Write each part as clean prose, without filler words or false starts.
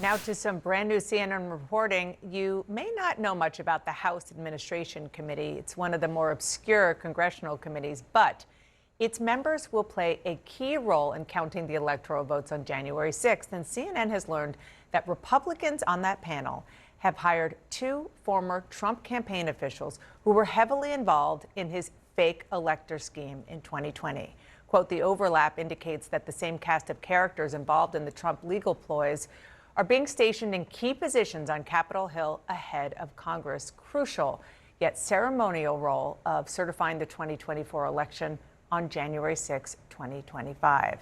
Now to some brand new CNN reporting. You may not know much about the House Administration Committee. It's one of the more obscure congressional committees, but its members will play a key role in counting the electoral votes on January 6th. And CNN has learned that Republicans on that panel have hired two former Trump campaign officials who were heavily involved in his fake elector scheme in 2020. Quote, the overlap indicates that the same cast of characters involved in the Trump legal ploys are being stationed in key positions on Capitol Hill ahead of Congress. Crucial yet ceremonial role of certifying the 2024 election on January 6, 2025.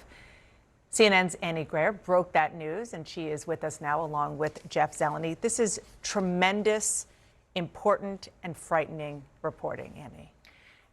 CNN's Annie Graer broke that news, and she is with us now along with Jeff Zeleny. This is tremendous, important, and frightening reporting, Annie.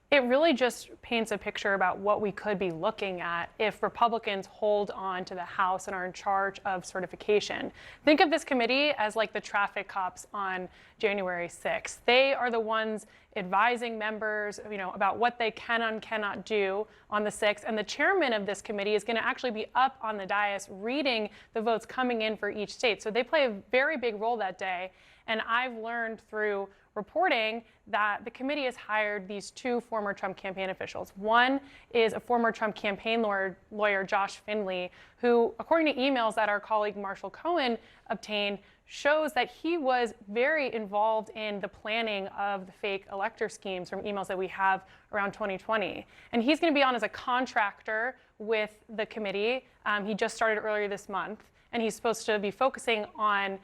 It really just paints a picture about what we could be looking at if Republicans hold on to the House and are in charge of certification. Think of this committee as like the traffic cops on January 6th. They are the ones advising members, about what they can and cannot do on the 6th. And the chairman of this committee is going to actually be up on the dais reading the votes coming in for each state. So they play a very big role that day. And I've learned through reporting that the committee has hired these two former Trump campaign officials. One is a former Trump campaign lawyer, Josh Finley, who, according to emails that our colleague Marshall Cohen obtained, shows that he was very involved in the planning of the fake elector schemes from emails that we have around 2020. And he's going to be on as a contractor with the committee. He just started earlier this month, and he's supposed to be focusing on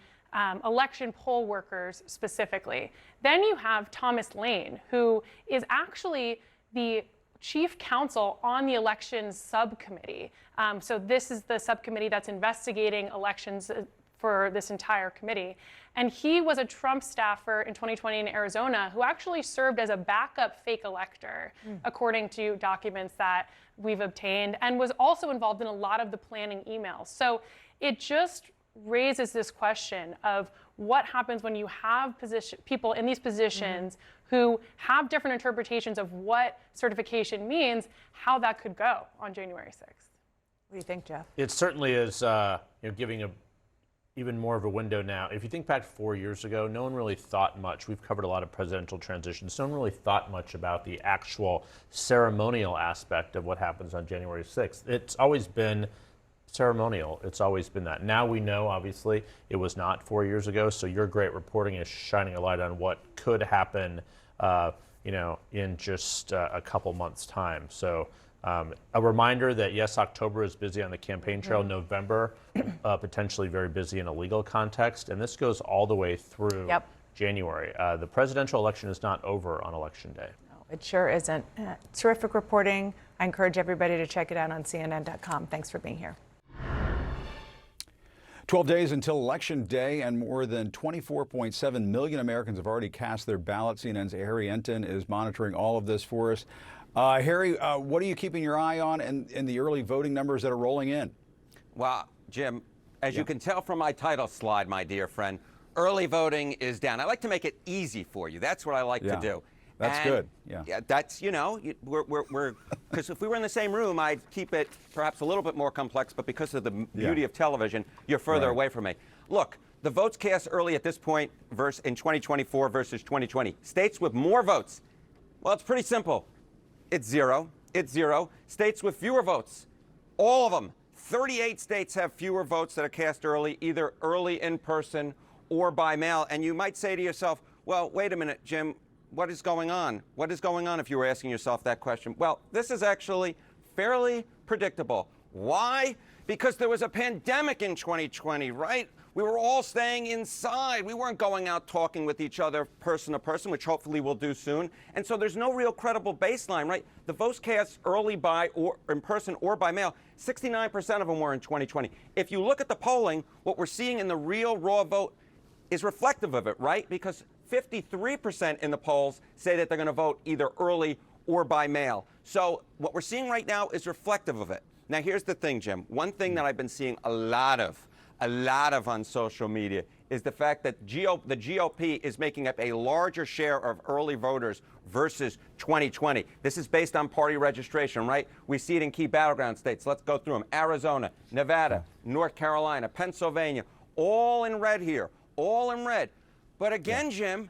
election poll workers specifically. Then you have Thomas Lane, who is actually the chief counsel on the elections subcommittee. So this is the subcommittee that's investigating elections for this entire committee. And he was a Trump staffer in 2020 in Arizona who actually served as a backup fake elector, according to documents that we've obtained, and was also involved in a lot of the planning emails. So it just raises this question of what happens when you have people in these positions who have different interpretations of what certification means, how that could go on January 6th. What do you think, Jeff? It certainly is giving even more of a window now. If you think back 4 years ago, no one really thought much. We've covered a lot of presidential transitions. No one really thought much about the actual ceremonial aspect of what happens on January 6th. It's always been ceremonial. It's always been that. Now we know, obviously, it was not 4 years ago. So your great reporting is shining a light on what could happen, in just a couple months' time. So a reminder that yes, October is busy on the campaign trail. November, potentially very busy in a legal context, and this goes all the way through January. The presidential election is not over on Election Day. No, it sure isn't. Terrific reporting. I encourage everybody to check it out on CNN.com. Thanks for being here. 12 days until Election Day, and more than 24.7 million Americans have already cast their ballot. CNN's Harry Enten is monitoring all of this for us. Harry, what are you keeping your eye on in the early voting numbers that are rolling in? Well, Jim, as you can tell from my title slide, my dear friend, early voting is down. I like to make it easy for you. That's what I like to do. That's good. Yeah, that's, we're because if we were in the same room, I'd keep it perhaps a little bit more complex, but because of the beauty of television, you're further away from me. Look, the votes cast early at this point in 2024 versus 2020. States with more votes, well, it's pretty simple. It's zero. It's zero. States with fewer votes, all of them. 38 states have fewer votes that are cast early, either early in person or by mail. And you might say to yourself, well, wait a minute, Jim, what is going on? What is going on if you were asking yourself that question? Well, this is actually fairly predictable. Why? Because there was a pandemic in 2020, right? We were all staying inside. We weren't going out talking with each other person to person, which hopefully we'll do soon. And so there's no real credible baseline, right? The votes cast early by or in person or by mail, 69% of them were in 2020. If you look at the polling, what we're seeing in the real raw vote is reflective of it, right? Because 53% in the polls say that they're going to vote either early or by mail. So what we're seeing right now is reflective of it. Now, here's the thing, Jim. One thing that I've been seeing a lot of on social media is the fact that the GOP is making up a larger share of early voters versus 2020. This is based on party registration, right? We see it in key battleground states. Let's go through them. Arizona, Nevada, North Carolina, Pennsylvania. all in red here, all in red. But again, Jim,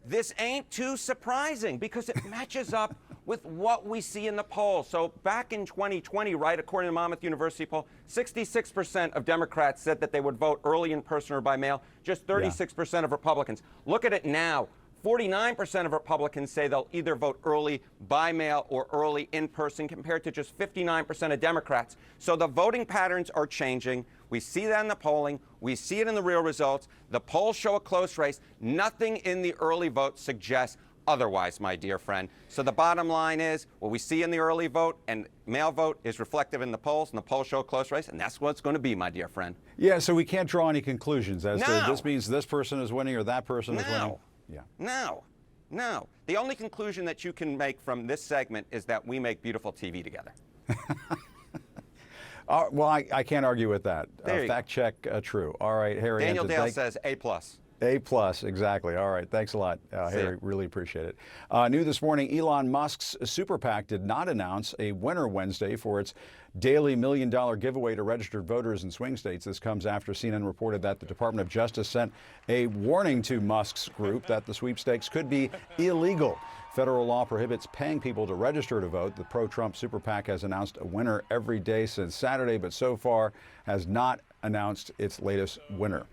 this ain't too surprising because it matches up with what we see in the polls. So back in 2020, right, according to Monmouth University poll, 66% of Democrats said that they would vote early in person or by mail, just 36% of Republicans. Look at it now. 49% of Republicans say they'll either vote early by mail or early in person, compared to just 59% of Democrats. So the voting patterns are changing. We see that in the polling. We see it in the real results. The polls show a close race. Nothing in the early vote suggests otherwise, my dear friend. So the bottom line is what we see in the early vote and mail vote is reflective in the polls, and the polls show a close race, and that's what it's going to be, my dear friend. Yeah, so we can't draw any conclusions as to No. this means this person is winning or that person is winning. No. Yeah. No. No. The only conclusion that you can make from this segment is that we make beautiful TV together. Well, I can't argue with that. There you Fact check true. All right, Harry. Daniel Enten, Dale says A+. A+, exactly. All right, thanks a lot, Harry. ya. Really appreciate it. New this morning, Elon Musk's super PAC did not announce a winner Wednesday for its daily $1 million giveaway to registered voters in swing states. This comes after CNN reported that the Department of Justice sent a warning to Musk's group that the sweepstakes could be illegal. Federal law prohibits paying people to register to vote. The pro-Trump super PAC has announced a winner every day since Saturday, but so far has not announced its latest winner.